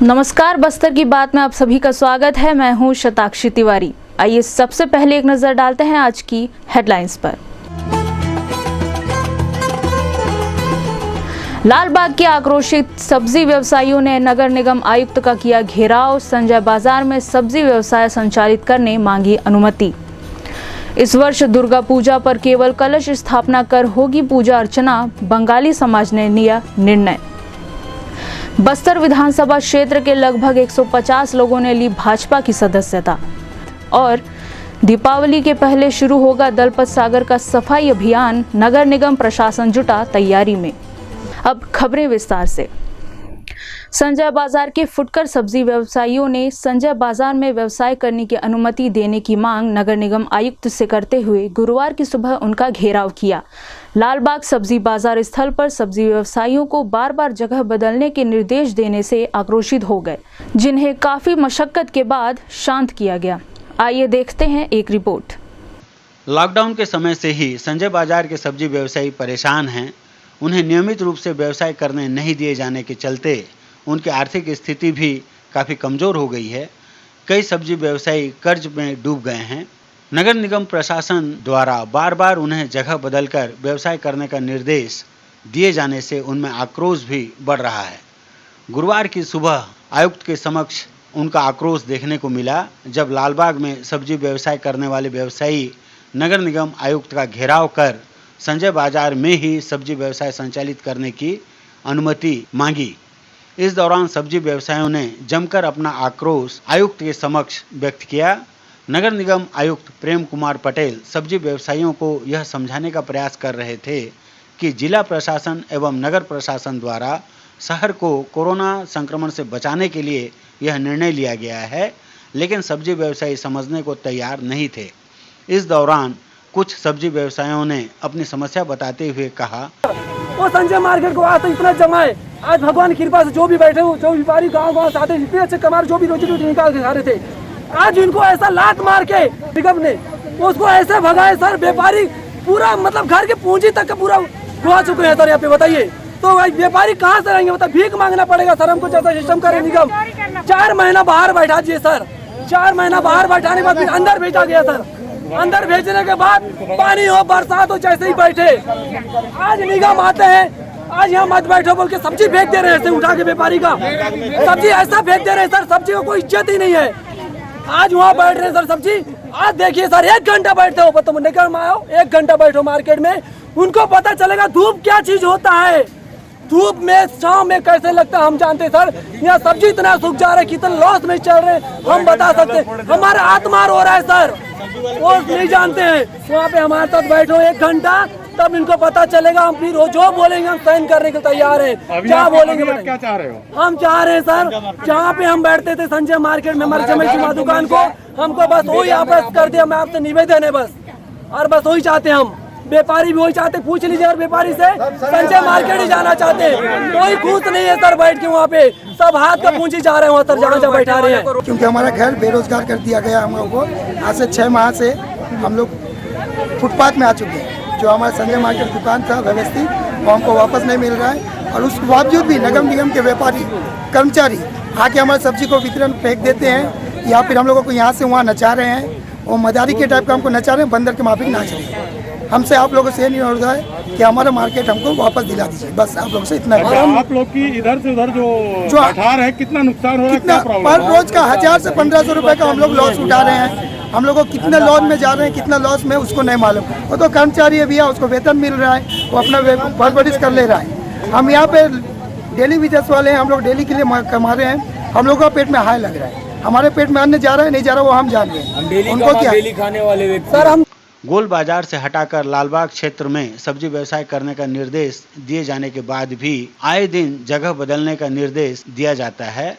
नमस्कार, बस्तर की बात में आप सभी का स्वागत है। मैं हूं शताक्षी तिवारी। आइए सबसे पहले एक नजर डालते हैं आज की हेडलाइंस पर। लालबाग के आक्रोशित सब्जी व्यवसायियों ने नगर निगम आयुक्त का किया घेराव। संजय बाजार में सब्जी व्यवसाय संचालित करने मांगी अनुमति। इस वर्ष दुर्गा पूजा पर केवल कलश स्थापना कर होगी पूजा अर्चना, बंगाली समाज ने लिया निर्णय। बस्तर विधानसभा क्षेत्र के लगभग 150 लोगों ने ली भाजपा की सदस्यता। और दीपावली के पहले शुरू होगा दलपत सागर का सफाई अभियान, नगर निगम प्रशासन जुटा तैयारी में। अब खबरें विस्तार से। संजय बाजार के फुटकर सब्जी व्यवसायियों ने संजय बाजार में व्यवसाय करने की अनुमति देने की मांग नगर निगम आयुक्त से करते हुए गुरुवार की सुबह उनका घेराव किया। लालबाग सब्जी बाजार स्थल पर सब्जी व्यवसायियों को बार बार जगह बदलने के निर्देश देने से आक्रोशित हो गए, जिन्हें काफी मशक्कत के बाद शांत किया गया। आइए देखते हैं एक रिपोर्ट। लॉकडाउन के समय से ही संजय बाजार के सब्जी व्यवसायी परेशान हैं। उन्हें नियमित रूप से व्यवसाय करने नहीं दिए जाने के चलते उनकी आर्थिक स्थिति भी काफ़ी कमज़ोर हो गई है। कई सब्जी व्यवसायी कर्ज में डूब गए हैं। नगर निगम प्रशासन द्वारा बार बार उन्हें जगह बदलकर व्यवसाय करने का निर्देश दिए जाने से उनमें आक्रोश भी बढ़ रहा है। गुरुवार की सुबह आयुक्त के समक्ष उनका आक्रोश देखने को मिला, जब लालबाग में सब्जी व्यवसाय करने वाले व्यवसायी नगर निगम आयुक्त का घेराव कर संजय बाजार में ही सब्जी व्यवसाय संचालित करने की अनुमति मांगी। इस दौरान सब्जी व्यवसायियों ने जमकर अपना आक्रोश आयुक्त के समक्ष व्यक्त किया। नगर निगम आयुक्त प्रेम कुमार पटेल सब्जी व्यवसायियों को यह समझाने का प्रयास कर रहे थे कि जिला प्रशासन एवं नगर प्रशासन द्वारा शहर को कोरोना संक्रमण से बचाने के लिए यह निर्णय लिया गया है, लेकिन सब्जी व्यवसायी समझने को तैयार नहीं थे। इस दौरान कुछ सब्जी व्यवसायियों ने अपनी समस्या बताते हुए कहा, वो संजय मार्केट को आज तो इतना जमा है। आज भगवान की कृपा से जो भी बैठे हो, जो व्यापारी गांव से आते हैं, इतने अच्छे कमार जो भी रोजी रोटी निकाल के खा रहे थे, आज इनको ऐसा लात मार के निगम ने उसको ऐसे भगाए सर। व्यापारी पूरा मतलब घर के पूंजी तक का पूरा खुआ चुके हैं सर। यहाँ पे बताइए तो व्यापारी कहाँ से रहेंगे? मतलब भीख मांगना पड़ेगा सर हमको, जैसा सिस्टम करे निगम। 4 महीना बाहर बैठा दिए सर। 4 महीना बाहर बैठाने के बाद फिर अंदर भेजा गया सर। अंदर भेजने के बाद पानी हो बरसात हो जैसे ही बैठे, आज निगम आते हैं, आज यहाँ मत बैठो बोल के सब्जी फेंक दे रहे हैं उठा के व्यापारी का। सब्जी ऐसा फेंक दे रहे हैं सर, सब्जी को कोई इज्जत ही नहीं है। आज वहाँ बैठ रहे हैं सर सब्जी। आज देखिए सर 1 घंटा बैठते हो, तुम निकल आओ 1 घंटा बैठो मार्केट में, उनको पता चलेगा धूप क्या चीज होता है। धूप में शाम में कैसे लगता है हम जानते सर। यहाँ सब्जी इतना सूख जा रहा है, कितना लॉस में चल रहे हैं हम बता सकते। हमारा आत्मा रो रहा है सर, वो नहीं जानते हैं। वहाँ पे हमारे साथ बैठो 1 घंटा, तब इनको पता चलेगा। हम फिर जो बोलेंगे हम साइन करने के तैयार हैं। क्या बोलेंगे? क्या चाह रहे हो? हम चाह रहे हैं सर, जहाँ पे हम बैठते थे संजय मार्केट में हमारे जमेशुमा दुकान को, हमको बस वही वापस कर दिया। मैं आपसे निवेदन है बस, और बस वही चाहते हम। व्यापारी भी वही चाहते, पूछ लीजिए और व्यापारी से संजय मार्केट ही जाना चाहते हैं। कोई खुश नहीं है सर बैठ के वहाँ पे, सब हाथ का पूंजी जा रहे हैं सर जहाँ जहाँ बैठा रहे हैं। क्योंकि हमारा घर बेरोजगार कर दिया गया हम लोग को। आज से 6 माह से हम लोग फुटपाथ में आ चुके हैं। जो हमारा संजय मार्केट दुकान था व्यवस्थित, वो हमको वापस नहीं मिल रहा है। और उसके बावजूद भी नगर निगम के व्यापारी कर्मचारी आके हमारे सब्जी को वितरण फेंक देते हैं, या फिर हम लोगों को यहाँ से वहाँ नचा रहे हैं। वो मदारी के टाइप का हमको नचा रहे हैं, बंदर के माफिक नाच रहे हैं। हमसे आप लोगों से ये नहीं हो रहा है कि हमारा मार्केट हमको वापस दिला दीजिए, बस आप लोगों से इतना। आप लोग की इधर से उधर जो अठार है, कितना नुकसान हो रहा है? पर रोज का 1000 से 1500 रुपए का हम लोग लॉस उठा रहे हैं। हम लोग को कितने लॉस में जा रहे हैं, कितना लॉस में उसको नहीं मालूम। वो तो कर्मचारी है भैया, उसको वेतन मिल रहा है, वो अपना परवरिश कर ले रहा है। हम यहाँ पे डेली बिजनेस वाले हैं, हम लोग डेली के लिए कमा रहे हैं। हम लोग का पेट में हाय लग रहा है। हमारे पेट में अन्न जा रहा है नहीं जा रहा वो हम जान रहे हैं। उनको क्या डेली खाने वाले व्यक्ति सर। हम गोल बाजार से हटाकर लालबाग क्षेत्र में सब्जी व्यवसाय करने का निर्देश दिए जाने के बाद भी आए दिन जगह बदलने का निर्देश दिया जाता है।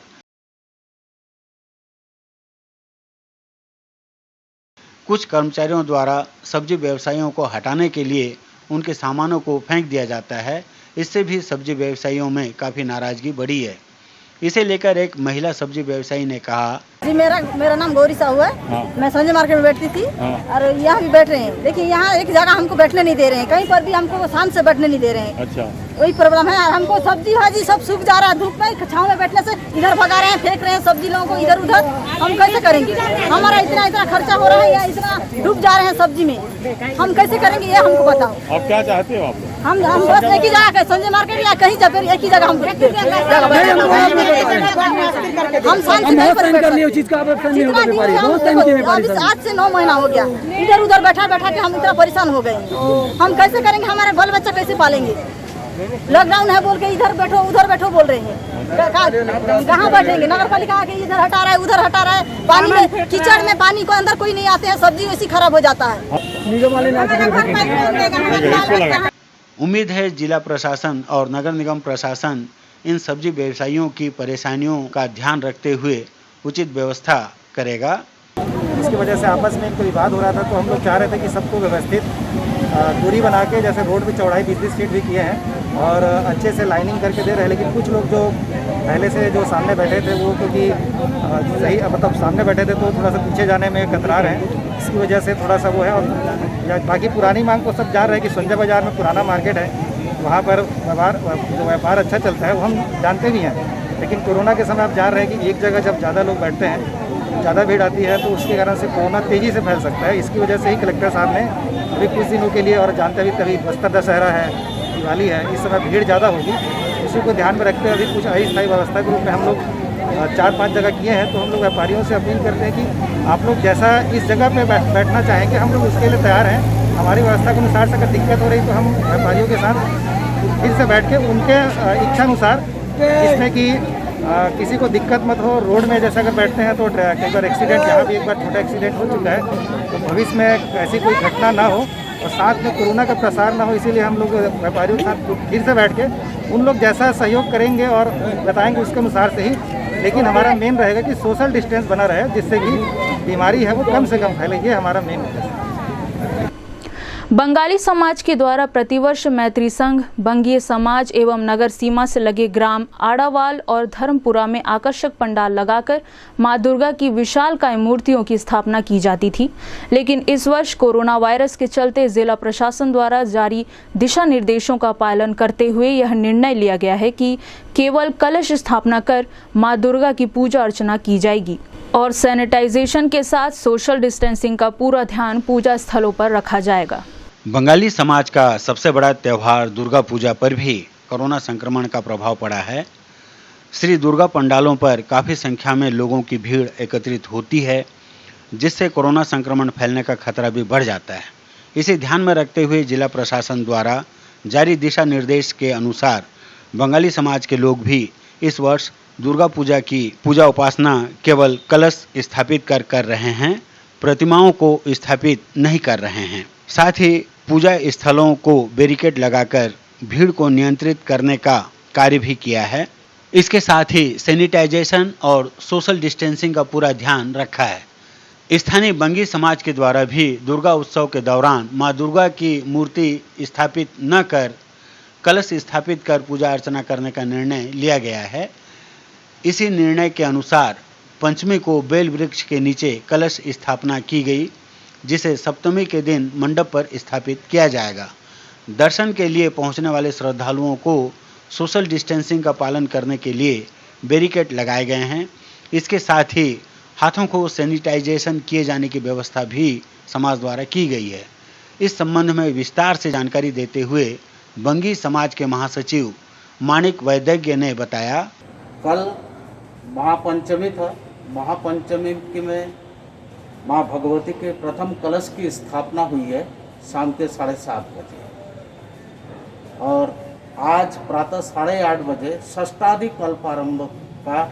कुछ कर्मचारियों द्वारा सब्जी व्यवसायियों को हटाने के लिए उनके सामानों को फेंक दिया जाता है। इससे भी सब्जी व्यवसायियों में काफ़ी नाराजगी बढ़ी है। इसे लेकर एक महिला सब्जी व्यवसायी ने कहा, जी मेरा नाम गौरी साहू है। हाँ। मैं संजय मार्केट में बैठती थी। हाँ। और यहाँ भी बैठ रहे हैं। देखिए यहाँ एक जगह हमको बैठने नहीं दे रहे हैं, कहीं पर भी हमको शांत से बैठने नहीं दे रहे हैं। अच्छा। वही प्रॉब्लम है। हमको सब्जी भाजी सब सूख जा रहा है, धूप में छाँव में बैठने से इधर भगा रहे हैं, फेंक रहे हैं सब्जी लोगों को इधर उधर। हम कैसे करेंगे? हमारा इतना खर्चा हो रहा है या इतना डूब जा रहे हैं सब्जी में, हम कैसे करेंगे ये हमको बताओ। आप क्या चाहते हो? आप हम बस एक ही जगह संजय मार्केट या कहीं जगह एक ही जगह हम शांति कर लिया चीज का। आज से 9 महीना हो गया, इधर उधर बैठा बैठा के हम इतना परेशान हो गए। हम कैसे करेंगे? हमारे बाल बच्चा कैसे पालेंगे? लॉकडाउन है बोल के इधर बैठो उधर बैठो बोल रहे हैं, कहाँ बैठेंगे? नगर पालिका आके इधर हटा रहा है उधर हटा रहा है, पानी में कीचड़ में पानी को अंदर कोई नहीं आते हैं, सब्जी वैसी खराब हो जाता है। उम्मीद है जिला प्रशासन और नगर निगम प्रशासन इन सब्जी व्यवसायियों की परेशानियों का ध्यान रखते हुए उचित व्यवस्था करेगा। इसकी वजह से आपस में कोई विवाद हो रहा था, तो हम लोग चाह रहे थे कि सबको व्यवस्थित दूरी बना के, जैसे रोड की चौड़ाई 20-20 फीट भी किए हैं और अच्छे से लाइनिंग करके दे रहे हैं। लेकिन कुछ लोग जो पहले से जो सामने बैठे थे वो क्योंकि सही मतलब सामने बैठे थे तो थोड़ा सा पीछे जाने में कतरा रहे हैं, इसकी वजह से थोड़ा सा वो है। और बाकी पुरानी मांग को सब जान रहे हैं कि संजय बाज़ार में पुराना मार्केट है, वहाँ पर व्यापार अच्छा चलता है, वो हम जानते भी हैं। लेकिन कोरोना के समय आप जान रहे हैं कि एक जगह जब ज़्यादा लोग बैठते हैं, ज़्यादा भीड़ आती है, तो उसके कारण से कोरोना तेज़ी से फैल सकता है। इसकी वजह से ही कलेक्टर साहब ने अभी कुछ दिनों के लिए, और जानते अभी तभी बस्तर दशहरा है, दिवाली है, इस समय भीड़ ज़्यादा होगी, इसी को ध्यान में रखते हुए अभी कुछ अस्थायी व्यवस्था के रूप में हम लोग 4-5 जगह किए हैं। तो हम लोग व्यापारियों से अपील करते हैं कि आप लोग जैसा इस जगह पे बैठना चाहेंगे हम लोग उसके लिए तैयार हैं। हमारी व्यवस्था के अनुसार से अगर दिक्कत हो रही तो हम व्यापारियों के साथ फिर से बैठ के उनके इच्छा अनुसार, जिसमें कि किसी को दिक्कत मत हो। रोड में जैसे अगर बैठते हैं तो कई बार एक्सीडेंट, यहाँ भी एक बार छोटा एक्सीडेंट हो चुका है, तो भविष्य में ऐसी कोई घटना ना हो और साथ में कोरोना का प्रसार ना हो, इसीलिए हम लोग व्यापारियों के साथ फिर से बैठ के उन लोग जैसा सहयोग करेंगे और बताएंगे उसके अनुसार से ही। लेकिन हमारा मेन रहेगा कि सोशल डिस्टेंस बना रहे, जिससे कि बीमारी है वो कम से कम फैले, ये हमारा मेन उद्देश्य है। बंगाली समाज के द्वारा प्रतिवर्ष मैत्री संघ, बंगीय समाज एवं नगर सीमा से लगे ग्राम आड़ावाल और धर्मपुरा में आकर्षक पंडाल लगाकर मां दुर्गा की विशालकाय मूर्तियों की स्थापना की जाती थी। लेकिन इस वर्ष कोरोना वायरस के चलते जिला प्रशासन द्वारा जारी दिशा निर्देशों का पालन करते हुए यह निर्णय लिया गया है कि केवल कलश स्थापना कर मां दुर्गा की पूजा अर्चना की जाएगी और सैनिटाइजेशन के साथ सोशल डिस्टेंसिंग का पूरा ध्यान पूजा स्थलों पर रखा जाएगा। बंगाली समाज का सबसे बड़ा त्यौहार दुर्गा पूजा पर भी कोरोना संक्रमण का प्रभाव पड़ा है। श्री दुर्गा पंडालों पर काफ़ी संख्या में लोगों की भीड़ एकत्रित होती है, जिससे कोरोना संक्रमण फैलने का खतरा भी बढ़ जाता है। इसे ध्यान में रखते हुए जिला प्रशासन द्वारा जारी दिशा निर्देश के अनुसार बंगाली समाज के लोग भी इस वर्ष दुर्गा पूजा की पूजा उपासना केवल कलश स्थापित कर रहे हैं, प्रतिमाओं को स्थापित नहीं कर रहे हैं। साथ ही पूजा स्थलों को बैरिकेड लगाकर भीड़ को नियंत्रित करने का कार्य भी किया है। इसके साथ ही सैनिटाइजेशन और सोशल डिस्टेंसिंग का पूरा ध्यान रखा है। स्थानीय बंगी समाज के द्वारा भी दुर्गा उत्सव के दौरान मां दुर्गा की मूर्ति स्थापित न कर कलश स्थापित कर पूजा अर्चना करने का निर्णय लिया गया है। इसी निर्णय के अनुसार पंचमी को बेल वृक्ष के नीचे कलश स्थापना की गई, जिसे सप्तमी के दिन मंडप पर स्थापित किया जाएगा। दर्शन के लिए पहुंचने वाले श्रद्धालुओं को सोशल डिस्टेंसिंग का पालन करने के लिए बैरिकेड लगाए गए हैं। इसके साथ ही हाथों को सैनिटाइजेशन किए जाने की व्यवस्था भी समाज द्वारा की गई है। इस संबंध में विस्तार से जानकारी देते हुए बंगी समाज के महासचिव माणिक वैद्य ने बताया, कल महापंचमी था। महापंचमी में माँ भगवती के प्रथम कलश की स्थापना हुई है शाम के 7:30 बजे और आज प्रातः 8:30 बजे षष्ठादि कल्पारंभ का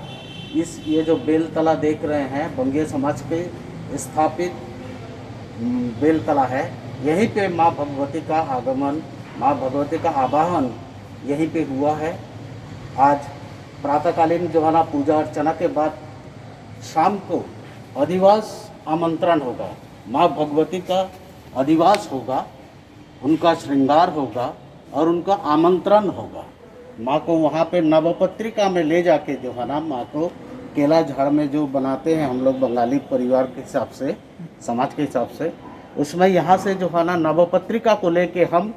ये जो बेलतला देख रहे हैं बंगीय समाज के स्थापित बेलतला है, यहीं पे माँ भगवती का आगमन, माँ भगवती का आवाहन यहीं पे हुआ है। आज प्रातःकालीन जो है ना पूजा अर्चना के बाद शाम को अधिवास आमंत्रण होगा, माँ भगवती का अधिवास होगा, उनका श्रृंगार होगा और उनका आमंत्रण होगा। माँ को वहाँ पे नवपत्रिका में ले जाके जो है ना माँ को केला झाड़ में जो बनाते हैं हम लोग बंगाली परिवार के हिसाब से, समाज के हिसाब से, उसमें यहाँ से जो है ना नवपत्रिका को लेके हम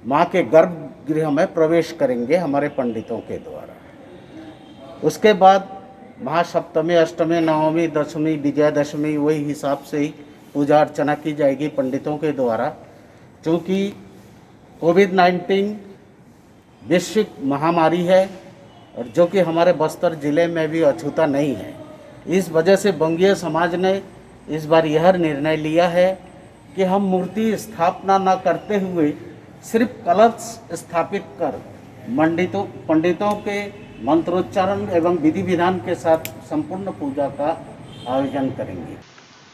माँ के गर्भगृह में प्रवेश करेंगे हमारे पंडितों के द्वारा। उसके बाद महासप्तमी, अष्टमी, नवमी, दशमी, विजयदशमी वही हिसाब से ही पूजा अर्चना की जाएगी पंडितों के द्वारा। क्योंकि कोविड-19 वैश्विक महामारी है और जो कि हमारे बस्तर ज़िले में भी अछूता नहीं है। इस वजह से बंगीय समाज ने इस बार यह निर्णय लिया है कि हम मूर्ति स्थापना न करते हुए सिर्फ कलश स्थापित कर पंडितों के मंत्रोच्चारण एवं विधि विधान के साथ संपूर्ण पूजा का आयोजन करेंगे।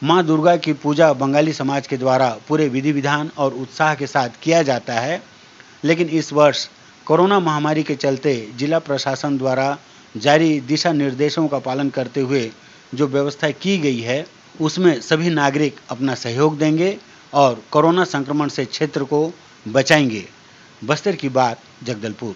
माँ दुर्गा की पूजा बंगाली समाज के द्वारा पूरे विधि विधान और उत्साह के साथ किया जाता है, लेकिन इस वर्ष कोरोना महामारी के चलते जिला प्रशासन द्वारा जारी दिशा निर्देशों का पालन करते हुए जो व्यवस्था की गई है उसमें सभी नागरिक अपना सहयोग देंगे और कोरोना संक्रमण से क्षेत्र को बचाएंगे। बस्तर की बात, जगदलपुर।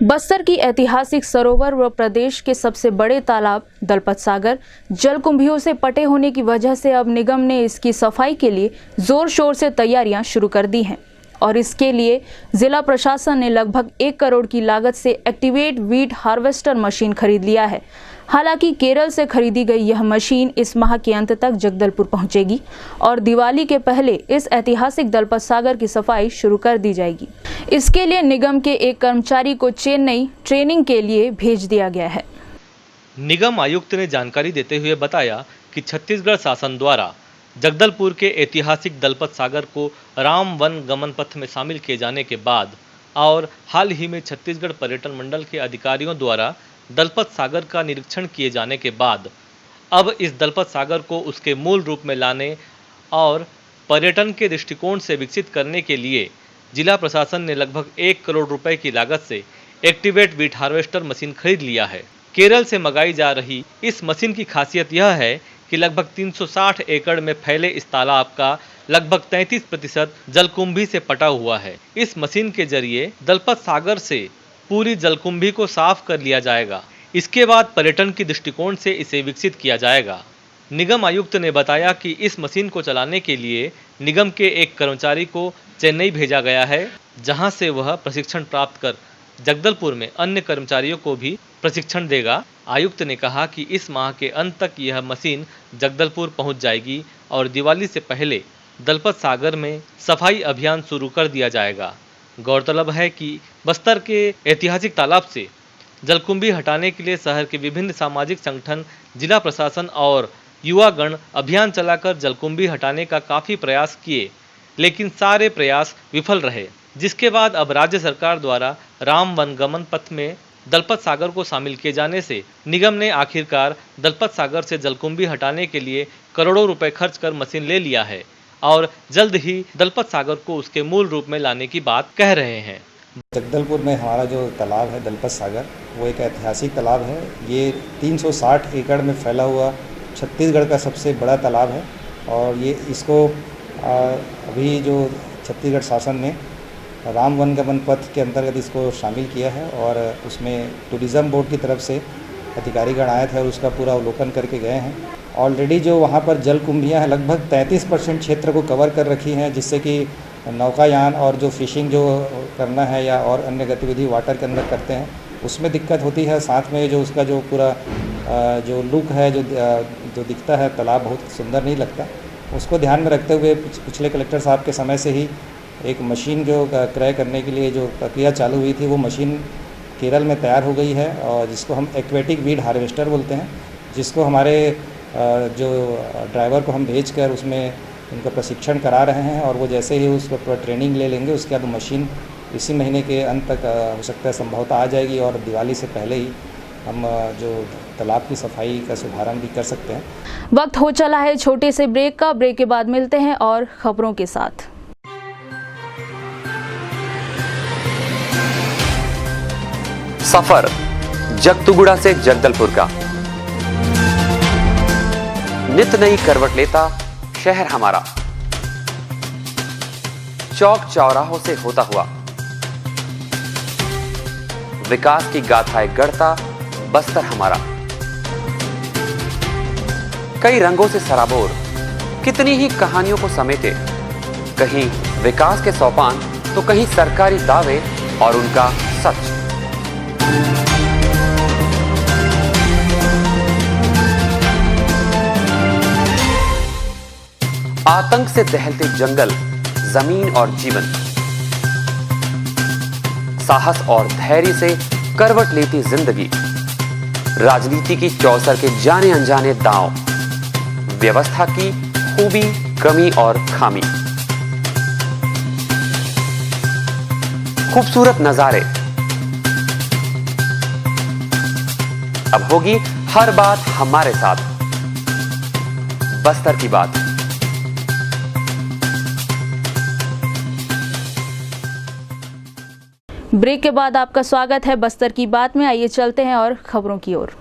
बस्तर की ऐतिहासिक सरोवर व प्रदेश के सबसे बड़े तालाब दलपत सागर जलकुंभियों से पटे होने की वजह से अब निगम ने इसकी सफाई के लिए जोर शोर से तैयारियां शुरू कर दी हैं और इसके लिए जिला प्रशासन ने लगभग 1 करोड़ की लागत से एक्टिवेट वीट हार्वेस्टर मशीन खरीद लिया है। हालांकि केरल से खरीदी गई यह मशीन इस माह के अंत तक जगदलपुर पहुंचेगी और दिवाली के पहले इस ऐतिहासिक दलपत सागर की सफाई शुरू कर दी जाएगी। इसके लिए निगम के एक कर्मचारी को चेन्नई ट्रेनिंग के लिए भेज दिया गया है। निगम आयुक्त ने जानकारी देते हुए बताया कि छत्तीसगढ़ शासन द्वारा जगदलपुर के ऐतिहासिक दलपत सागर को राम वन गमन पथ में शामिल किए जाने के बाद और हाल ही में छत्तीसगढ़ पर्यटन मंडल के अधिकारियों द्वारा दलपत सागर का निरीक्षण किए जाने के बाद अब इस दलपत सागर को उसके मूल रूप में लाने और पर्यटन के दृष्टिकोण से विकसित करने के लिए जिला प्रशासन ने लगभग 1 करोड़ रुपए की लागत से एक्टिवेट वीट हार्वेस्टर मशीन खरीद लिया है। केरल से मंगाई जा रही इस मशीन की खासियत यह है कि लगभग 360 एकड़ में फैले इस तालाब का लगभग 33% जलकुंभी से पटा हुआ है। इस मशीन के जरिए दलपत सागर से पूरी जलकुंभी को साफ कर लिया जाएगा। इसके बाद पर्यटन की दृष्टिकोण से इसे विकसित किया जाएगा। निगम आयुक्त ने बताया कि इस मशीन को चलाने के लिए निगम के एक कर्मचारी को चेन्नई भेजा गया है, जहां से वह प्रशिक्षण प्राप्त कर जगदलपुर में अन्य कर्मचारियों को भी प्रशिक्षण देगा। आयुक्त ने कहा कि इस माह के अंत तक यह मशीन जगदलपुर पहुंच जाएगी और दिवाली से पहले दलपत सागर में सफाई अभियान शुरू कर दिया जाएगा। गौरतलब है कि बस्तर के ऐतिहासिक तालाब से जलकुंभी हटाने के लिए शहर के विभिन्न सामाजिक संगठन, जिला प्रशासन और युवागण अभियान चलाकर जलकुंभी हटाने का काफ़ी प्रयास किए, लेकिन सारे प्रयास विफल रहे, जिसके बाद अब राज्य सरकार द्वारा राम वन गमन पथ में दलपत सागर को शामिल किए जाने से निगम ने आखिरकार दलपत सागर से जलकुंभी हटाने के लिए करोड़ों रुपए खर्च कर मशीन ले लिया है और जल्द ही दलपत सागर को उसके मूल रूप में लाने की बात कह रहे हैं। जगदलपुर में हमारा जो तालाब है दलपत सागर, वो एक ऐतिहासिक तालाब है। ये 360 एकड़ में फैला हुआ छत्तीसगढ़ का सबसे बड़ा तालाब है और ये इसको अभी जो छत्तीसगढ़ शासन ने राम वन गमन पथ के अंतर्गत इसको शामिल किया है और उसमें टूरिज़्म बोर्ड की तरफ से अधिकारीगण आए थे और उसका पूरा अवलोकन करके गए हैं। ऑलरेडी जो वहाँ पर जलकुंभियाँ हैं लगभग 33% क्षेत्र को कवर कर रखी हैं, जिससे कि नौकायान और जो फिशिंग जो करना है या और अन्य गतिविधि वाटर के अंदर करते हैं उसमें दिक्कत होती है। साथ में जो उसका जो पूरा जो लुक है जो दिखता है तालाब बहुत सुंदर नहीं लगता, उसको ध्यान में रखते हुए पिछले कलेक्टर साहब के समय से ही एक मशीन जो क्रय करने के लिए जो प्रक्रिया चालू हुई थी वो मशीन केरल में तैयार हो गई है और जिसको हम एक्वेटिक वीड हार्वेस्टर बोलते हैं, जिसको हमारे जो ड्राइवर को हम भेजकर उसमें उनका प्रशिक्षण करा रहे हैं और वो जैसे ही उस पर ट्रेनिंग ले लेंगे उसके बाद मशीन इसी महीने के अंत तक हो सकता है संभवतः आ जाएगी और दिवाली से पहले ही हम जो तालाब की सफाई का शुभारंभ भी कर सकते हैं। वक्त हो चला है छोटे से ब्रेक का। ब्रेक के बाद मिलते हैं और खबरों के साथ। सफर जगतुगुड़ा से जगदलपुर का नित नई करवट लेता शहर हमारा, चौक चौराहों से होता हुआ विकास की गाथाएं गढ़ता बस्तर हमारा। कई रंगों से सराबोर कितनी ही कहानियों को समेटे, कहीं विकास के सोपान तो कहीं सरकारी दावे और उनका सच। आतंक से दहलते जंगल, जमीन और जीवन, साहस और धैर्य से करवट लेती जिंदगी, राजनीति की चौसर के जाने अनजाने दांव, व्यवस्था की खूबी, कमी और खामी, खूबसूरत नजारे। अब होगी हर बात हमारे साथ, बस्तर की बात। ब्रेक के बाद आपका स्वागत है बस्तर की बात में। आइए चलते हैं और खबरों की ओर।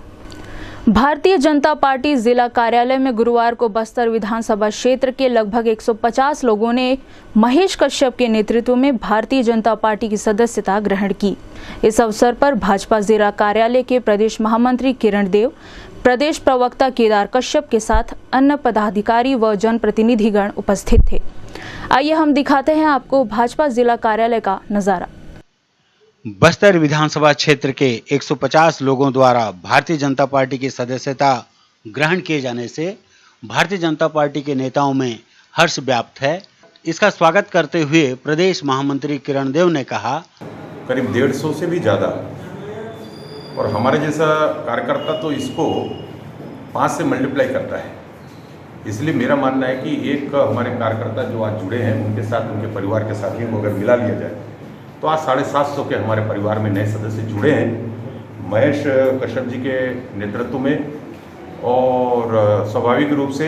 भारतीय जनता पार्टी जिला कार्यालय में गुरुवार को बस्तर विधानसभा क्षेत्र के लगभग 150 लोगों ने महेश कश्यप के नेतृत्व में भारतीय जनता पार्टी की सदस्यता ग्रहण की। इस अवसर पर भाजपा जिला कार्यालय के प्रदेश महामंत्री किरण देव, प्रदेश प्रवक्ता केदार कश्यप के साथ अन्य पदाधिकारी व जनप्रतिनिधिगण उपस्थित थे। आइए हम दिखाते हैं आपको भाजपा जिला कार्यालय का नजारा। बस्तर विधानसभा क्षेत्र के 150 लोगों द्वारा भारतीय जनता पार्टी की सदस्यता ग्रहण किए जाने से भारतीय जनता पार्टी के नेताओं में हर्ष व्याप्त है। इसका स्वागत करते हुए प्रदेश महामंत्री किरण देव ने कहा, करीब 150 से भी ज़्यादा, और हमारे जैसा कार्यकर्ता तो इसको 5 से मल्टीप्लाई करता है। इसलिए मेरा मानना है कि एक हमारे कार्यकर्ता जो आज जुड़े हैं उनके साथ उनके परिवार के साथियों को अगर मिला लिया जाए तो आज 750 के हमारे परिवार में नए सदस्य जुड़े हैं महेश कश्यप जी के नेतृत्व में। और स्वाभाविक रूप से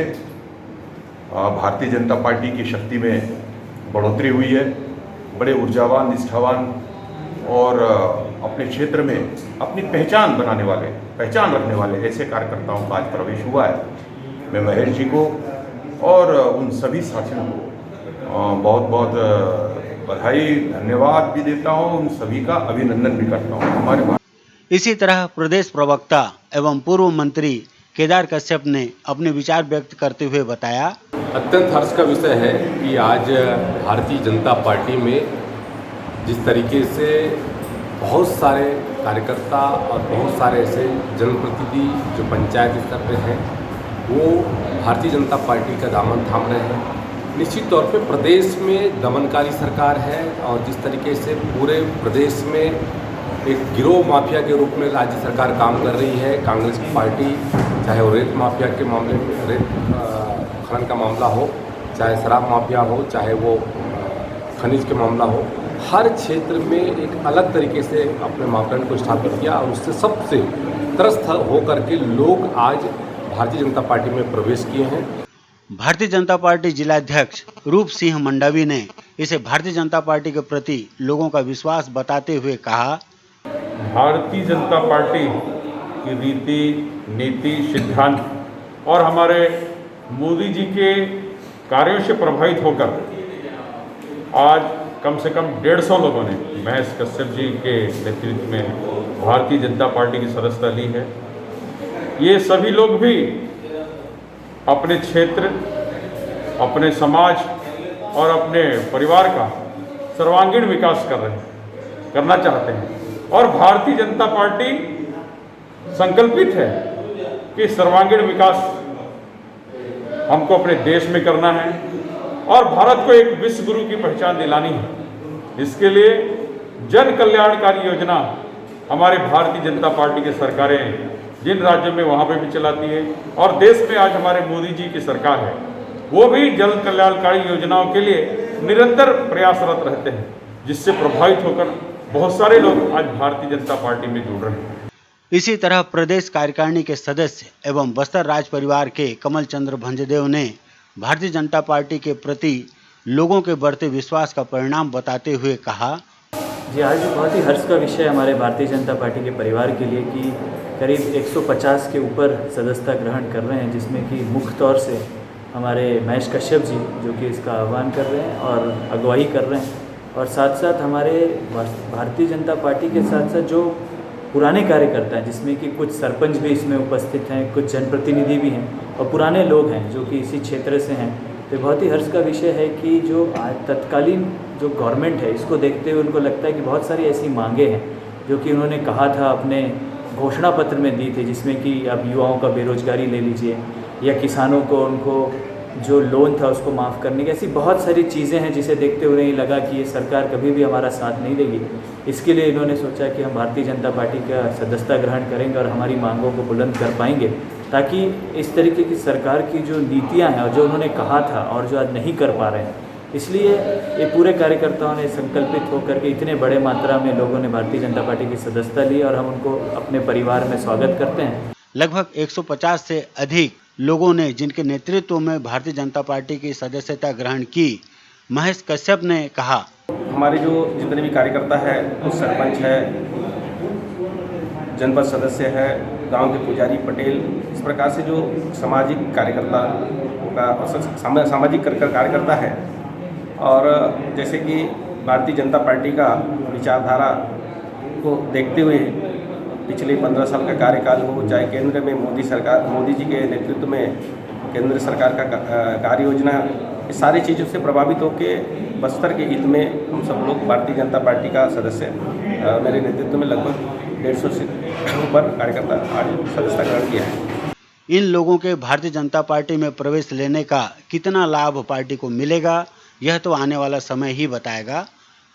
भारतीय जनता पार्टी की शक्ति में बढ़ोतरी हुई है। बड़े ऊर्जावान, निष्ठावान और अपने क्षेत्र में अपनी पहचान बनाने वाले, पहचान रखने वाले ऐसे कार्यकर्ताओं का आज प्रवेश हुआ है। मैं महेश जी को और उन सभी साथियों को बहुत बहुत बधाई, धन्यवाद भी देता हूं, उन सभी का अभिनंदन भी करता हूं। हमारे इसी तरह प्रदेश प्रवक्ता एवं पूर्व मंत्री केदार कश्यप ने अपने विचार व्यक्त करते हुए बताया, अत्यंत हर्ष का विषय है कि आज भारतीय जनता पार्टी में जिस तरीके से बहुत सारे कार्यकर्ता और बहुत सारे ऐसे जनप्रतिनिधि जो पंचायत स्तर पे हैं वो भारतीय जनता पार्टी का दामन थाम रहे हैं। निश्चित तौर पे प्रदेश में दमनकारी सरकार है और जिस तरीके से पूरे प्रदेश में एक गिरोह माफिया के रूप में राज्य सरकार काम कर रही है। कांग्रेस की पार्टी, चाहे वो रेत माफिया के मामले में, रेत खनन का मामला हो, चाहे शराब माफिया हो, चाहे वो खनिज के मामला हो, हर क्षेत्र में एक अलग तरीके से अपने मापदंड को स्थापित किया और उससे सबसे त्रस्त होकर के लोग आज भारतीय जनता पार्टी में प्रवेश किए हैं। भारतीय जनता पार्टी जिलाध्यक्ष रूप सिंह मंडावी ने इसे भारतीय जनता पार्टी के प्रति लोगों का विश्वास बताते हुए कहा, भारतीय जनता पार्टी की रीति, नीति, सिद्धांत और हमारे मोदी जी के कार्यों से प्रभावित होकर आज कम से कम 150 लोगों ने महेश कश्यप जी के नेतृत्व में भारतीय जनता पार्टी की सदस्यता ली है। ये सभी लोग भी अपने क्षेत्र, अपने समाज और अपने परिवार का सर्वांगीण विकास करना चाहते हैं और भारतीय जनता पार्टी संकल्पित है कि सर्वांगीण विकास हमको अपने देश में करना है और भारत को एक विश्व गुरु की पहचान दिलानी है। इसके लिए जन कल्याणकारी योजना हमारे भारतीय जनता पार्टी की सरकारें जिन राज्यों में वहाँ पे भी चलाती है और देश में आज हमारे मोदी जी की सरकार है वो भी जन कल्याणकारी योजनाओं के लिए निरंतर प्रयासरत रहते हैं, जिससे प्रभावित होकर बहुत सारे लोग आज भारतीय जनता पार्टी में जुड़ रहे हैं। इसी तरह प्रदेश कार्यकारिणी के सदस्य एवं बस्तर राज परिवार के कमल चंद्र भंजदेव ने भारतीय जनता पार्टी के प्रति लोगों के बढ़ते विश्वास का परिणाम बताते हुए कहा, जी आज बहुत ही हर्ष का विषय हमारे भारतीय जनता पार्टी के परिवार के लिए कि करीब 150 के ऊपर सदस्यता ग्रहण कर रहे हैं, जिसमें कि मुख्य तौर से हमारे महेश कश्यप जी जो कि इसका आह्वान कर रहे हैं और अगुवाई कर रहे हैं, और साथ साथ हमारे भारतीय जनता पार्टी के साथ साथ जो पुराने कार्यकर्ता हैं जिसमें कि कुछ सरपंच भी इसमें उपस्थित हैं, कुछ जनप्रतिनिधि भी हैं और पुराने लोग हैं जो कि इसी क्षेत्र से हैं। तो बहुत ही हर्ष का विषय है कि जो तत्कालीन जो गवर्नमेंट है, इसको देखते हुए उनको लगता है कि बहुत सारी ऐसी मांगे हैं जो कि उन्होंने कहा था, अपने घोषणा पत्र में दी थी, जिसमें कि अब युवाओं का बेरोजगारी ले लीजिए या किसानों को उनको जो लोन था उसको माफ़ करने की, ऐसी बहुत सारी चीज़ें हैं जिसे देखते हुए नहीं लगा कि ये सरकार कभी भी हमारा साथ नहीं देगी। इसके लिए इन्होंने सोचा कि हम भारतीय जनता पार्टी का सदस्यता ग्रहण करेंगे और हमारी मांगों को बुलंद कर पाएंगे, ताकि इस तरीके की सरकार की जो नीतियाँ हैं और जो उन्होंने कहा था और जो आज नहीं कर पा रहे हैं, इसलिए ये पूरे कार्यकर्ताओं ने संकल्पित होकर के इतने बड़े मात्रा में लोगों ने भारतीय जनता पार्टी की सदस्यता ली और हम उनको अपने परिवार में स्वागत करते हैं। लगभग 150 से अधिक लोगों ने जिनके नेतृत्व में भारतीय जनता पार्टी की सदस्यता ग्रहण की, महेश कश्यप ने कहा, हमारे जो जितने भी कार्यकर्ता है, उस सरपंच है, जनपद सदस्य है, गांव के पुजारी पटेल, इस प्रकार से जो सामाजिक कार्यकर्ता का सामाजिक कार्यकर्ता है, और जैसे कि भारतीय जनता पार्टी का विचारधारा को देखते हुए पिछले 15 साल का कार्यकाल हो, चाहे केंद्र में मोदी जी के नेतृत्व में केंद्र सरकार का कार्य योजना, ये सारी चीज़ों से प्रभावित होकर बस्तर के हित में हम सब लोग भारतीय जनता पार्टी का सदस्य, मेरे नेतृत्व में लगभग 150 से ऊपर कार्यकर्ता आज सदस्यता ग्रहण किया है। इन लोगों के भारतीय जनता पार्टी में प्रवेश लेने का कितना लाभ पार्टी को मिलेगा, यह तो आने वाला समय ही बताएगा।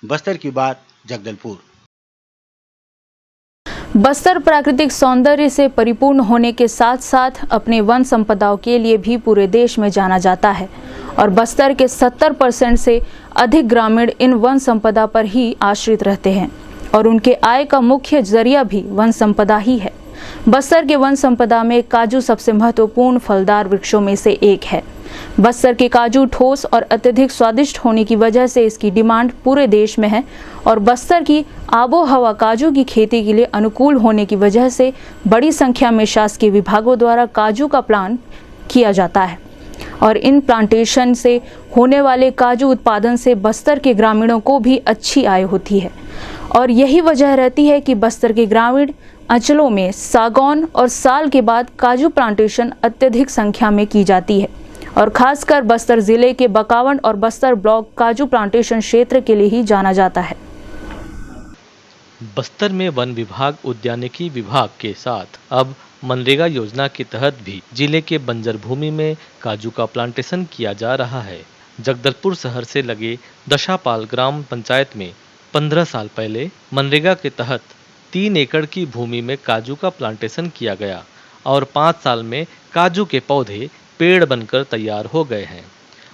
बस्तर की बात, जगदलपुर। बस्तर प्राकृतिक सौंदर्य से परिपूर्ण होने के साथ साथ अपने वन संपदाओं के लिए भी पूरे देश में जाना जाता है और बस्तर के 70% से अधिक ग्रामीण इन वन संपदा पर ही आश्रित रहते हैं और उनके आय का मुख्य जरिया भी वन संपदा ही है। बस्तर के वन संपदा में काजू सबसे महत्वपूर्ण फलदार वृक्षों में से एक है। बस्तर के काजू ठोस और अत्यधिक स्वादिष्ट होने की वजह से इसकी डिमांड पूरे देश में है और बस्तर की आबो हवा काजू की खेती के लिए अनुकूल होने की वजह से बड़ी संख्या में शासकीय विभागों द्वारा काजू का प्लान किया जाता है और इन प्लांटेशन से होने वाले काजू उत्पादन से बस्तर के ग्रामीणों को भी अच्छी आय होती है और यही वजह रहती है कि बस्तर के ग्रामीण अंचलों में सागौन और साल के बाद काजू प्लांटेशन अत्यधिक संख्या में की जाती है और खासकर बस्तर जिले के बकावंड और बस्तर ब्लॉक काजू प्लांटेशन क्षेत्र के लिए ही जाना जाता है। बस्तर में वन विभाग, उद्यानिकी विभाग के साथ अब मनरेगा योजना के तहत भी जिले के बंजर भूमि में काजू का प्लांटेशन किया जा रहा है। जगदलपुर शहर से लगे दशापाल ग्राम पंचायत में 15 साल पहले मनरेगा के तहत 3 एकड़ की भूमि में काजू का प्लांटेशन किया गया और 5 साल में काजू के पौधे पेड़ बनकर तैयार हो गए हैं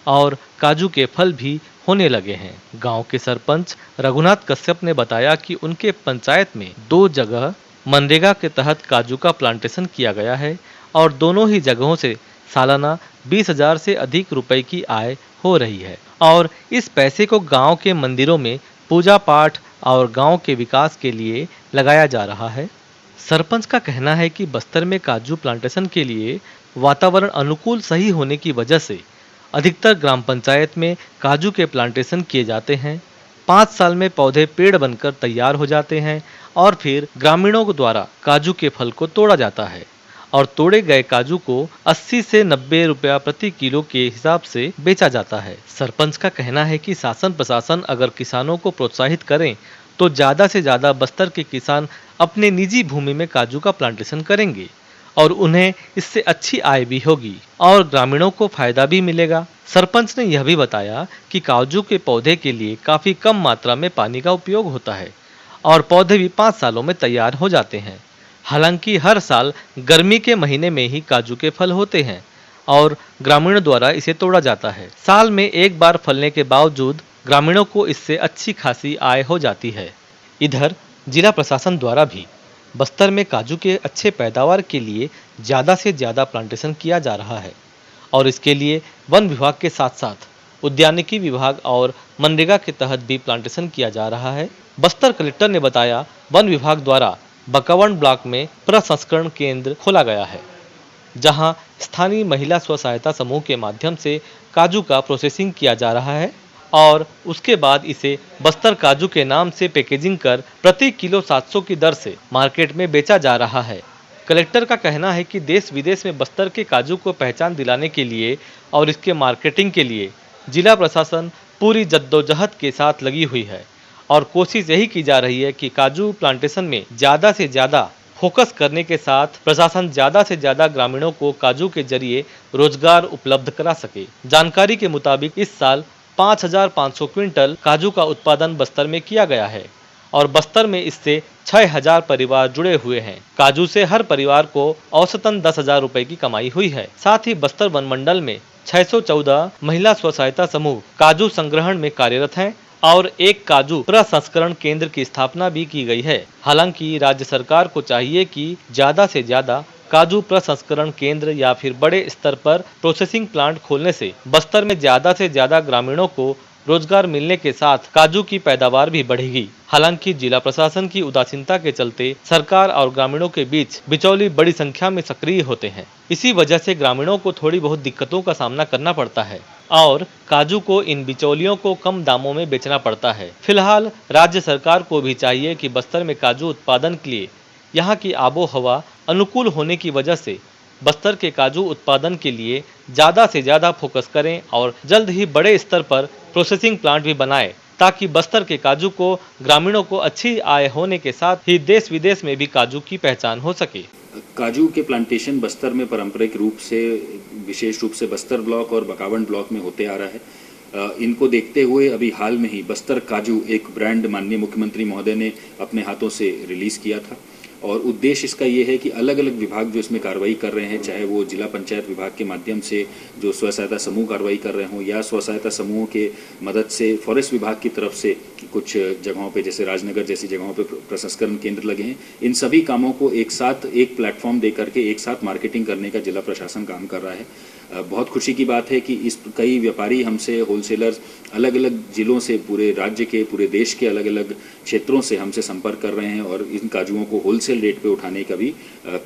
और काजू के फल भी होने लगे हैं। गांव के सरपंच रघुनाथ कश्यप ने बताया कि उनके पंचायत में 2 जगह मनरेगा के तहत काजू का प्लांटेशन किया गया है और दोनों ही जगहों से सालाना 20,000 से अधिक रुपए की आय हो रही है और इस पैसे को गांव के मंदिरों में पूजा पाठ और गांव के विकास के लिए लगाया जा रहा है। सरपंच का कहना है कि बस्तर में काजू प्लांटेशन के लिए वातावरण अनुकूल सही होने की वजह से अधिकतर ग्राम पंचायत में काजू के प्लांटेशन किए जाते हैं। 5 साल में पौधे पेड़ बनकर तैयार हो जाते हैं और फिर ग्रामीणों द्वारा काजू के फल को तोड़ा जाता है और तोड़े गए काजू को 80 से 90 रुपया प्रति किलो के हिसाब से बेचा जाता है। सरपंच का कहना है कि शासन प्रशासन अगर किसानों को प्रोत्साहित करें तो ज़्यादा से ज़्यादा बस्तर के किसान अपने निजी भूमि में काजू का प्लांटेशन करेंगे और उन्हें इससे अच्छी आय भी होगी और ग्रामीणों को फायदा भी मिलेगा। सरपंच ने यह भी बताया कि काजू के पौधे के लिए काफ़ी कम मात्रा में पानी का उपयोग होता है और पौधे भी 5 सालों में तैयार हो जाते हैं। हालांकि हर साल गर्मी के महीने में ही काजू के फल होते हैं और ग्रामीणों द्वारा इसे तोड़ा जाता है। साल में एक बार फलने के बावजूद ग्रामीणों को इससे अच्छी खासी आय हो जाती है। इधर जिला प्रशासन द्वारा भी बस्तर में काजू के अच्छे पैदावार के लिए ज़्यादा से ज़्यादा प्लांटेशन किया जा रहा है और इसके लिए वन विभाग के साथ साथ उद्यानिकी विभाग और मनरेगा के तहत भी प्लांटेशन किया जा रहा है। बस्तर कलेक्टर ने बताया, वन विभाग द्वारा बकावंड ब्लॉक में प्रसंस्करण केंद्र खोला गया है जहां स्थानीय महिला स्व सहायता समूह के माध्यम से काजू का प्रोसेसिंग किया जा रहा है और उसके बाद इसे बस्तर काजू के नाम से पैकेजिंग कर प्रति किलो 700 की दर से मार्केट में बेचा जा रहा है। कलेक्टर का कहना है कि देश विदेश में बस्तर के काजू को पहचान दिलाने के लिए और इसके मार्केटिंग के लिए जिला प्रशासन पूरी जद्दोजहद के साथ लगी हुई है और कोशिश यही की जा रही है कि काजू प्लांटेशन में ज़्यादा से ज़्यादा फोकस करने के साथ प्रशासन ज़्यादा से ज़्यादा ग्रामीणों को काजू के जरिए रोजगार उपलब्ध करा सके। जानकारी के मुताबिक इस साल 5,500 क्विंटल काजू का उत्पादन बस्तर में किया गया है और बस्तर में इससे 6,000 परिवार जुड़े हुए हैं। काजू से हर परिवार को औसतन 10,000 रुपए की कमाई हुई है। साथ ही बस्तर वन मंडल में 614 महिला स्व सहायता समूह काजू संग्रहण में कार्यरत हैं और एक काजू प्रसंस्करण केंद्र की स्थापना भी की गई है। हालांकि राज्य सरकार को चाहिए कि ज्यादा से ज्यादा काजू प्रसंस्करण केंद्र या फिर बड़े स्तर पर प्रोसेसिंग प्लांट खोलने से बस्तर में ज्यादा से ज्यादा ग्रामीणों को रोजगार मिलने के साथ काजू की पैदावार भी बढ़ेगी। हालांकि जिला प्रशासन की उदासीनता के चलते सरकार और ग्रामीणों के बीच बिचौली बड़ी संख्या में सक्रिय होते हैं। इसी वजह से ग्रामीणों को थोड़ी बहुत दिक्कतों का सामना करना पड़ता है और काजू को इन बिचौलियों को कम दामों में बेचना पड़ता है। फिलहाल राज्य सरकार को भी चाहिए कि बस्तर में काजू उत्पादन के लिए यहाँ की आबो हवा अनुकूल होने की वजह से बस्तर के काजू उत्पादन के लिए ज़्यादा से ज़्यादा फोकस करें और जल्द ही बड़े स्तर पर प्रोसेसिंग प्लांट भी बनाएं ताकि बस्तर के काजू को ग्रामीणों को अच्छी आय होने के साथ ही देश विदेश में भी काजू की पहचान हो सके। काजू के प्लांटेशन बस्तर में पारंपरिक रूप से विशेष रूप से बस्तर ब्लॉक और बकावंड ब्लॉक में होते आ रहा है। इनको देखते हुए अभी हाल में ही बस्तर काजू एक ब्रांड माननीय मुख्यमंत्री महोदय ने अपने हाथों से रिलीज़ किया था और उद्देश्य इसका ये है कि अलग अलग विभाग जो इसमें कार्रवाई कर रहे हैं, चाहे वो जिला पंचायत विभाग के माध्यम से जो स्व सहायता समूह कार्रवाई कर रहे हों या स्व सहायता समूहों के मदद से फॉरेस्ट विभाग की तरफ से कुछ जगहों पे जैसे राजनगर जैसी जगहों पे प्रसंस्करण केंद्र लगे हैं, इन सभी कामों को एक साथ एक प्लेटफॉर्म दे करके एक साथ मार्केटिंग करने का जिला प्रशासन काम कर रहा है। बहुत खुशी की बात है कि इस कई व्यापारी हमसे होलसेलर्स अलग अलग जिलों से पूरे राज्य के पूरे देश के अलग अलग क्षेत्रों से हमसे संपर्क कर रहे हैं और इन काजुओं को होलसेल रेट पे उठाने का भी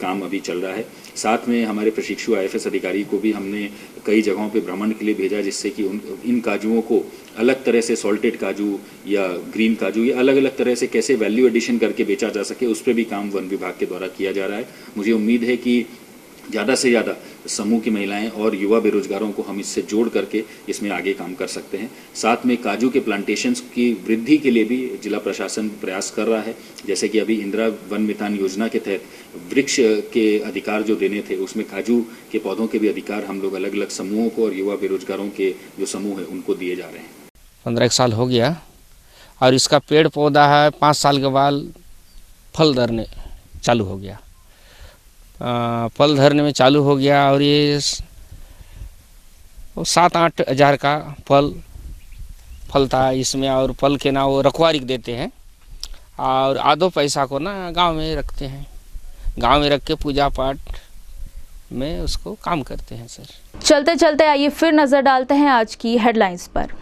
काम अभी चल रहा है। साथ में हमारे प्रशिक्षु IFS अधिकारी को भी हमने कई जगहों पे भ्रमण के लिए भेजा जिससे कि इन काजुओं को अलग तरह से सॉल्टेड काजू या ग्रीन काजू या अलग अलग तरह से कैसे वैल्यू एडिशन करके बेचा जा सके उस पर भी काम वन विभाग के द्वारा किया जा रहा है। मुझे उम्मीद है कि ज़्यादा से ज़्यादा समूह की महिलाएं और युवा बेरोजगारों को हम इससे जोड़ करके इसमें आगे काम कर सकते हैं। साथ में काजू के प्लांटेशंस की वृद्धि के लिए भी जिला प्रशासन प्रयास कर रहा है। जैसे कि अभी इंदिरा वन मितान योजना के तहत वृक्ष के अधिकार जो देने थे उसमें काजू के पौधों के भी अधिकार हम लोग अलग अलग समूहों को और युवा बेरोजगारों के जो समूह है उनको दिए जा रहे हैं। 15 साल हो गया और इसका पेड़ पौधा है 5 साल के बाद फल धरने चालू हो गया। फल धरने में चालू हो गया और ये 7-8 हज़ार का फल फलता है इसमें और फल के ना वो रखवारी देते हैं और आधो पैसा को ना गांव में रखते हैं। गांव में रख के पूजा पाठ में उसको काम करते हैं। सर चलते चलते आइए फिर नजर डालते हैं आज की हेडलाइंस पर।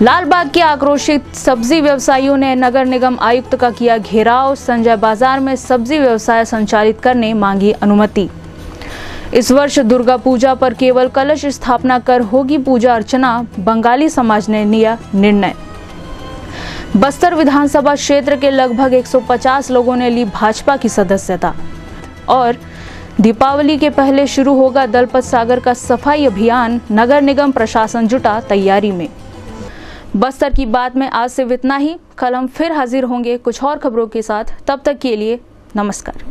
लालबाग के आक्रोशित सब्जी व्यवसायियों ने नगर निगम आयुक्त का किया घेराव। संजय बाजार में सब्जी व्यवसाय संचालित करने मांगी अनुमति। इस वर्ष दुर्गा पूजा पर केवल कलश स्थापना कर होगी पूजा अर्चना, बंगाली समाज ने लिया निर्णय। बस्तर विधानसभा क्षेत्र के लगभग 150 लोगों ने ली भाजपा की सदस्यता। और दीपावली के पहले शुरू होगा दलपत सागर का सफाई अभियान, नगर निगम प्रशासन जुटा तैयारी में। बस्तर की बात में आज सिर्फ इतना ही। कल हम फिर हाजिर होंगे कुछ और खबरों के साथ। तब तक के लिए नमस्कार।